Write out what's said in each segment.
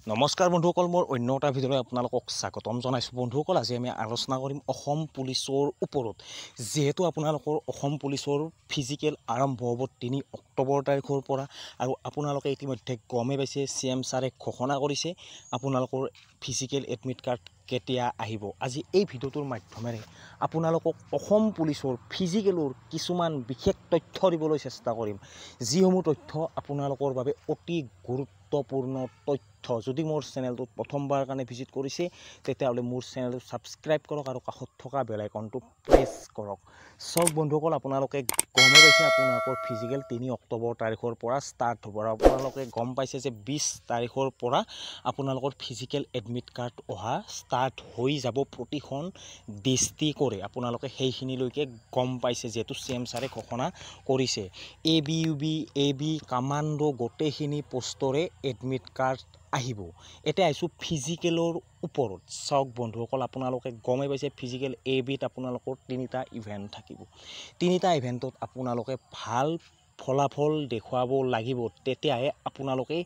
নমস্কাৰ বন্ধুসকল, মোৰ অন্য এটা ভিডিঅ'লৈ আপোনালোকক স্বাগতম জনাইছোঁ। বন্ধুসকল, আজি আমি আলোচনা কৰিম অসম পুলিচৰ ওপৰত। যিহেতু আপোনালোকৰ অসম পুলিচৰ ফিজিকেল আৰম্ভ হ'ব 3 অক্টোবৰ তাৰিখৰ পৰা, আৰু আপোনালোকে ইতিমধ্যে গমেই পাইছে CM ছাৰে ঘোষণা কৰিছে আপোনালোকৰ ফিজিকেল এডমিট কাৰ্ড কেতিয়া আহিব। আজি এই ভিডিঅ'টোৰ মাধ্যমেৰে আপোনালোকক অসম পুলিচৰ ফিজিকেলৰ কিছুমান বিশেষ তথ্য দিবলৈ চেষ্টা কৰিম, যিসমূহ তথ্য আপোনালোকৰ বাবে অতি গুৰুত্বপূৰ্ণ তথ্য। যদি মোৰ চেনেলটোত প্ৰথমবাৰ কাৰণে ভিজিট কৰিছে তেতিয়াহ'লে মোৰ চেনেলটো ছাবস্ক্ৰাইব কৰক আৰু কাষত থকা বেল আইকনটো প্ৰেছ কৰক। চাওক বন্ধুসকল, আপোনালোকে গমেই পাইছে আপোনালোকৰ ফিজিকেল 3 অক্টোবৰ তাৰিখৰ পৰা ষ্টাৰ্ট হ'ব, আৰু আপোনালোকে গম পাইছে যে 20 তাৰিখৰ পৰা আপোনালোকৰ ফিজিকেল এডমিট কাৰ্ড অহা ষ্টাৰ্ট হৈ যাব প্ৰতিখন ডিষ্ট্ৰিক্টৰে। আপোনালোকে সেইখিনিলৈকে গম পাইছে, যিহেতু CM ছাৰে ঘোষণা কৰিছে। AB UB AB কামাণ্ডো গোটেইখিনি পোষ্টৰে এডমিট কাৰ্ড আহিব। এতিয়া আহিছোঁ ফিজিকেলৰ ওপৰত। চাওক বন্ধুসকল, আপোনালোকে গমেই পাইছে ফিজিকেল ABত আপোনালোকৰ 3টা ইভেণ্ট থাকিব। 3টা ইভেণ্টত আপোনালোকে ভাল ফলাফল দেখুৱাব লাগিব, তেতিয়াহে আপোনালোকে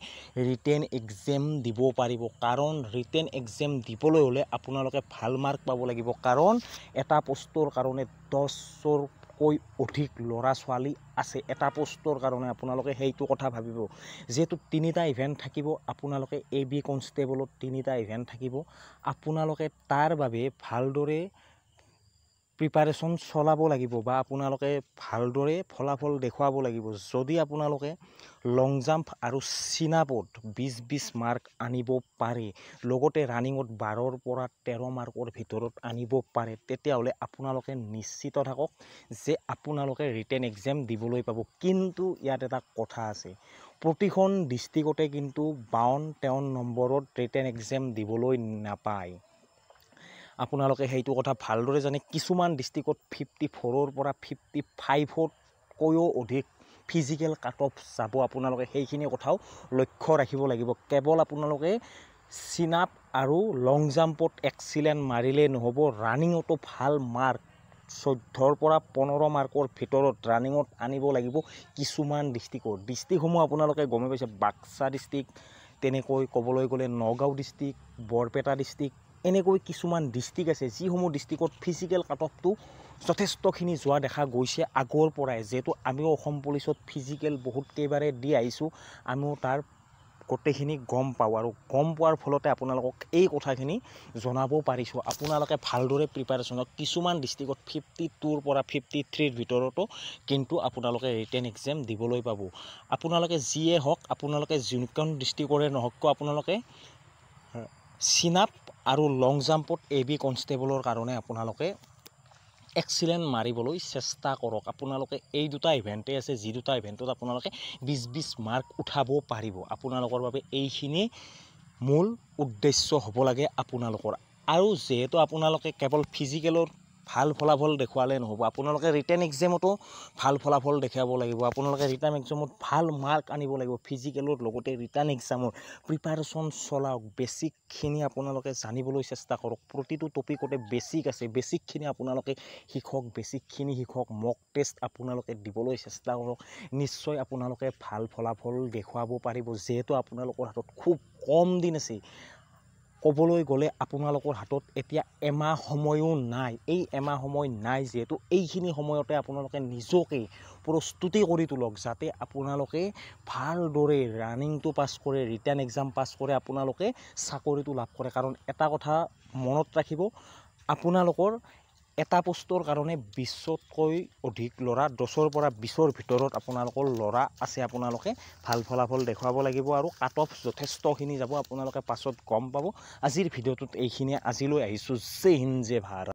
ৰিটেন এক্সাম দিব পাৰিব। কাৰণ ৰিটেন এক্সাম দিবলৈ হ'লে আপোনালোকে ভাল মাৰ্ক পাব লাগিব, কাৰণ এটা পোষ্টৰ কাৰণে 10তকৈ অধিক ল'ৰা ছোৱালী আছে। এটা পোষ্টৰ কাৰণে আপোনালোকে সেইটো কথা ভাবিব। যিহেতু 3টা ইভেণ্ট থাকিব, আপোনালোকে AB কনষ্টেবলত 3টা ইভেণ্ট থাকিব। আপোনালোকে তাৰ বাবে ভালদৰে প্ৰিপাৰেশ্যন চলাব লাগিব, বা আপোনালোকে ভালদৰে ফলাফল দেখুৱাব লাগিব। যদি আপোনালোকে লং জাম্প আৰু চিনাপত 20-20 মাৰ্ক আনিব পাৰে, লগতে ৰানিঙত 12ৰ পৰা 13 মাৰ্কৰ ভিতৰত আনিব পাৰে, তেতিয়াহ'লে আপোনালোকে নিশ্চিত থাকক যে আপোনালোকে ৰিটেন এক্সাম দিবলৈ পাব। কিন্তু ইয়াত এটা কথা আছে, প্ৰতিখন ডিষ্ট্ৰিক্টতে কিন্তু 52-53 নম্বৰত ৰিটেন এক্সাম দিবলৈ নাপায়। আপোনালোকে সেইটো কথা ভালদৰে জানে। কিছুমান ডিষ্ট্ৰিক্টত 54ৰ পৰা 55তকৈও অধিক ফিজিকেল কাট অফ যাব। আপোনালোকে সেইখিনি কথাও লক্ষ্য ৰাখিব লাগিব। কেৱল আপোনালোকে চিনাপ আৰু লং জাম্পত এক্সিলেণ্ট মাৰিলে নহ'ব, ৰানিঙতো ভাল মাৰ্ক 14ৰ পৰা 15 মাৰ্কৰ ভিতৰত ৰানিঙত আনিব লাগিব। কিছুমান ডিষ্ট্ৰিক্টসমূহ আপোনালোকে গমেই পাইছে, বাক্সা ডিষ্ট্ৰিক্ট, তেনেকৈ ক'বলৈ গ'লে নগাঁও ডিষ্ট্ৰিক্ট, বৰপেটা ডিষ্ট্ৰিক্ট, এনেকৈ কিছুমান ডিষ্ট্ৰিক্ট আছে যিসমূহ ডিষ্ট্ৰিক্টত ফিজিকেল কাট অফটো যথেষ্টখিনি যোৱা দেখা গৈছে আগৰ পৰাই। যিহেতু আমিও অসম পুলিচত ফিজিকেল বহুত কেইবাৰে দি আহিছোঁ, আমিও তাৰ গোটেইখিনি গম পাওঁ, আৰু গম পোৱাৰ ফলতে আপোনালোকক এই কথাখিনি জনাব পাৰিছোঁ। আপোনালোকে ভালদৰে প্ৰিপাৰেশ্যনত কিছুমান ডিষ্ট্ৰিক্টত 52ৰ পৰা 53ৰ ভিতৰতো কিন্তু আপোনালোকে ৰিটেন এক্সাম দিবলৈ পাব। আপোনালোকে যিয়ে হওক, আপোনালোকে যিখন ডিষ্ট্ৰিক্টৰে নহওক কিয়, আপোনালোকে চিনাপ আৰু লং জাম্পত AB কনষ্টেবলৰ কাৰণে আপোনালোকে এক্সিলেণ্ট মাৰিবলৈ চেষ্টা কৰক। আপোনালোকে এই 2টা ইভেণ্টেই আছে, যি 2টা ইভেণ্টত আপোনালোকে 20-20 মাৰ্ক উঠাব পাৰিব। আপোনালোকৰ বাবে এইখিনি মূল উদ্দেশ্য হ'ব লাগে আপোনালোকৰ। আৰু যিহেতু আপোনালোকে কেৱল ফিজিকেলৰ ভাল ফলাফল দেখুৱালে নহ'ব, আপোনালোকে ৰিটেন এক্সামতো ভাল ফলাফল দেখুৱাব লাগিব। আপোনালোকে ৰিটেন এক্সামত ভাল মাৰ্ক আনিব লাগিব। ফিজিকেলৰ লগতে ৰিটেন এক্সামৰ প্ৰিপাৰেশ্যন চলাওক। বেছিকখিনি আপোনালোকে জানিবলৈ চেষ্টা কৰক। প্ৰতিটো টপিকতে বেছিক আছে, বেছিকখিনি আপোনালোকে শিকক। বেছিকখিনি শিকক, মক টেষ্ট আপোনালোকে দিবলৈ চেষ্টা কৰক। নিশ্চয় আপোনালোকে ভাল ফলাফল দেখুৱাব পাৰিব। যিহেতু আপোনালোকৰ হাতত খুব কম দিন আছে। ক'বলৈ গ'লে আপোনালোকৰ হাতত এতিয়া এমাহ সময়ো নাই। এই এমাহ সময় নাই, যিহেতু এইখিনি সময়তে আপোনালোকে নিজকে প্ৰস্তুতি কৰি তোলক, যাতে আপোনালোকে ভালদৰে ৰানিংটো পাছ কৰে, ৰিটেন এক্সাম পাছ কৰে, আপোনালোকে চাকৰিটো লাভ কৰে। কাৰণ এটা কথা মনত ৰাখিব, আপোনালোকৰ এটা পোষ্টৰ কাৰণে 20তকৈ অধিক ল'ৰা, 10ৰ পৰা 20ৰ ভিতৰত আপোনালোকৰ ল'ৰা আছে। আপোনালোকে ভাল ফলাফল দেখুৱাব লাগিব, আৰু কাট অফ যথেষ্টখিনি যাব, আপোনালোকে পাছত গম পাব। আজিৰ ভিডিঅ'টোত এইখিনিয়ে। আজিলৈ আহিছোঁ। জয় হিন্দ, জয় ভাৰত।